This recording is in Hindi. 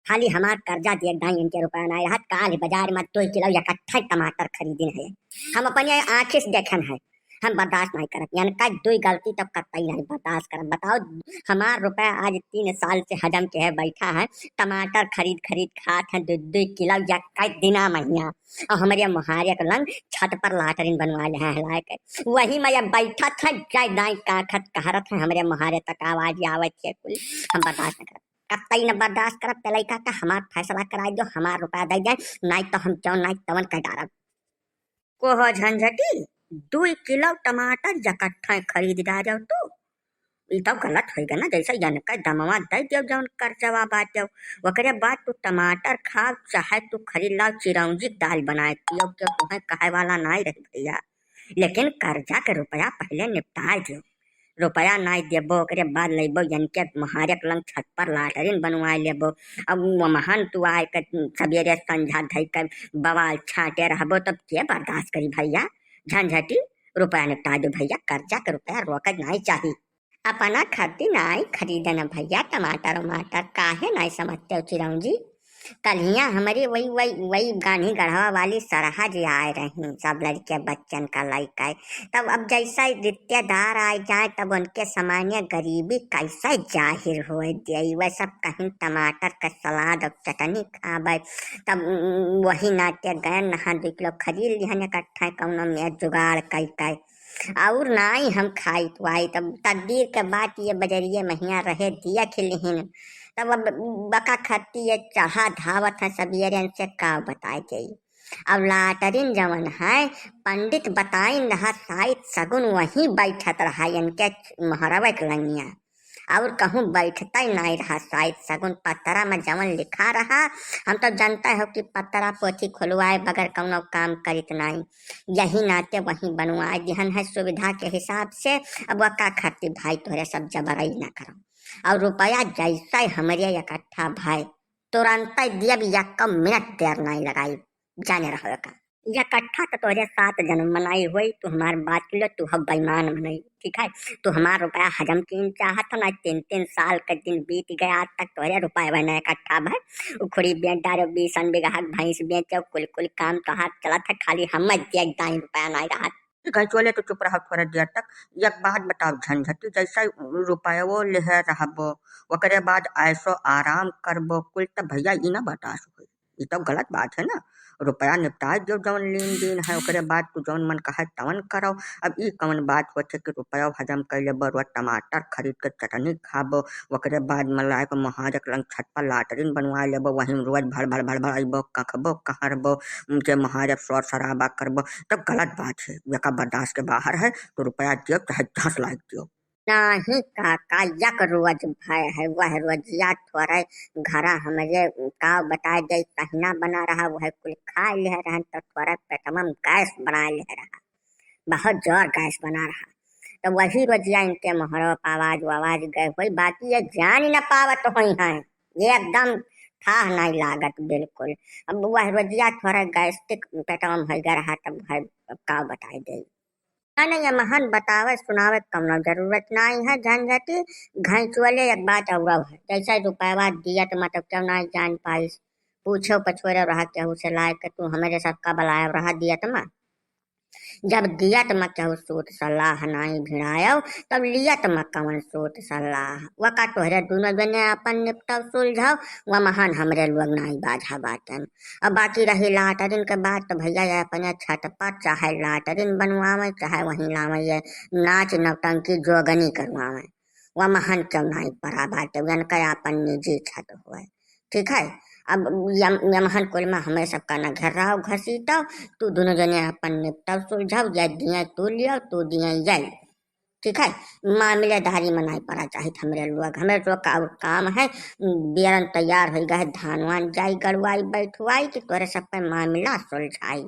खाली हमार कर्जा दिए ढाई इनके रुपया नहीं रहा काल बाजार में 2 किलो इकट्ठा टमाटर खरीदिन है। हम अपने आंखें से देखन है। हम बर्दाश्त नहीं करत यानी का दो गलती तब कतई नहीं बर्दाश्त करत। बताओ हमार रुपया आज 3 साल से हजम के है बैठा है टमाटर खरीद खरीद खात है 2 किलो या कई दिना महीना। और हमारे मुहारे के लंग छत पर लाटरिन बनवा ले है के वही मैं बैठा था जाय दाई काखत कहरत है हमारे मुहारे तक आवाज आवत है कुल। हम बर्दाश्त नहीं करत कतई न बर्दाश्त करत ते लइका का हमार फैसला कराई दो हमार रुपया दे जाए नहीं तो हम जौन नहीं तवन कह डारब। को हो झंझटी 2 किलो टमाटर इकट्ठा खरीद डालो तू ई तो गलत होगा ना। जैसे यनका दमवा दे दियो जौन कर्जवा बाटे ओकरे बाद तू टमाटर खाओ चाहे तू खरीद लाओ चिरौंजी दाल बनाए पियो के तुम्हें कहे वाला नहीं रही भैया। लेकिन कर्जा के रुपया पहले निपटा दियो। रुपया नहीं देबो ओकरे बाद लेबो यनके महारे लंग छत पर लाटरिन बनवाए लेबो। अब महन तू आए के सवेरे संझा धई के बवाल छाटे रहबो तब के बर्दाश्त करी भैया। झंझटी रुपया निपटा दो भैया कर्जा के रुपया रोक नहीं चाहिए। अपना खाती नहीं खरीदे न भैया टमाटर वमाटर काहे नहीं समझते हो चिरौंजी। कलियां हमारी वही वही वही गानी गढ़वा वाली सरहा जी आए रही सब लड़के बच्चन का लड़का तब अब जैसा रिश्तेदार आए जाए तब उनके सामान्य गरीबी कैसे जाहिर हो दिए वह सब कहीं टमाटर का सलाद और चटनी खाबे तब वही नाट्य गए नहा 2 किलो खरीद लिहन इकट्ठा कौनो में जुगाड़ कई और नहीं हम खाई तो आई तब तकदीर के बात ये बजरिए महिया रहे दिया खिलहिन तब अब बका खती है चाहा धावत है सवेरे से का बताए गई। अब लाटरिन जवन है पंडित बताई रहा शायद सगुन वहीं बैठत रहा इनके महरवे के लंगिया और कहूँ बैठता ही नहीं रहा शायद सगुन पत्रा में जवन लिखा रहा। हम तो जानता हो कि पत्रा पोथी खुलवाए बगैर कौनो काम करित नहीं यही नाते वहीं बनवाए दिहन है सुविधा के हिसाब से। अब वह का खाती भाई तोरे सब जबरई ना करो और रुपया जैसा हमारे इकट्ठा भाई तुरंत दिया भी या कम मिनट देर नहीं लगाई जाने रहो का इकट्ठा तो तोरे 7 जन्म मनाई हुई तू हमार बात लो तू हम बेईमान बनाई ठीक है। तू हमार रुपया हजम की चाहत ना 3 साल का दिन बीत गया आज तक तोरे रुपया बना इकट्ठा भाई उखड़ी बेच डारो 20 बीघा भैंस बेचो कुल कुल काम तो हाथ चला था खाली हम देख दाई रुपया नहीं रहा कहीं चले तो चुप रह थोड़ा देर तक। एक बात बताओ झंझटी जैसा रुपया वो ले रहबो ओकरे बाद ऐसो आराम करबो कुल तो भैया ई ना बता सको ये तो गलत बात है ना। रुपया निपटा जो जौन लेन देन है ओकरे बाद तू जौन मन कहा तवन करो। अब ई कौन बात होते कि रुपया हजम कर ले बरुआ टमाटर खरीद के चटनी खाबो ओकरे बाद मलाई को महारे के लंग छत पर लाटरिन बनवा लेबो वहीं रोज भड़ भड़ भड़ भड़ अइबो कखबो कहरबो उनके महारे शोर शराबा करबो तब गलत बात है। यका बर्दाश्त के बाहर है तो रुपया दियो चाहे 10 लाख दियो। नहीं काका यक रोज भय है वह रोजिया थोड़े घरा हमारे का बताए दे कहना बना रहा वह कुल खा ले रहा तो थोड़ा पेटवा में गैस बना ले रहा बहुत जोर गैस बना रहा तो वही रोजिया इनके मोहरो आवाज आवाज गए हुई बाकी ये जान ही न पावत हुई है ये एकदम था नहीं लागत बिल्कुल। अब वह रोजिया थोड़ा गैस्ट्रिक पेटवा में हो गया रहा तब का बताए दे नहीं ये महान बतावे सुनावे कम जरूरत नहीं है झंझटी घैंचुअले एक बात और है जैसा रुपया दिया तो मतलब क्यों नहीं जान पाई पूछो पछोरे रहा केहू से लाए के तू हमारे सबका बलाया रहा दिया तो मैं जब दिया तो मैं केहू सूत सलाह नहीं भिड़ायो तब लिया तो मैं कवन सूत सलाह वका तोहरे दोनों जने अपन निपटाव सुलझाओ वह महान हमरे लोग नहीं बाझा बातन। अब बाकी रही लाटरिन के बात तो भैया अपने छत पर चाहे लाटरिन बनवावे चाहे वहीं लावे ये नाच नौटंकी जोगनी करवावे वह महान क्यों नहीं पड़ा बाटे उनका अपन निजी छत हुआ ठीक है। अब यमहन कुल में हमें सबका न घेराव घसीटाओ तू दोनों जने अपन निपटाव सुलझाओ या दिया तू लिया तू दिया जाए ठीक है। मामलेदारी में नहीं पड़ा चाहिए हमारे लोग का और काम है बेरन तैयार हो गए धान वान जाई गड़वाई बैठवाई कि तोरे सब पे मामला सुलझाई।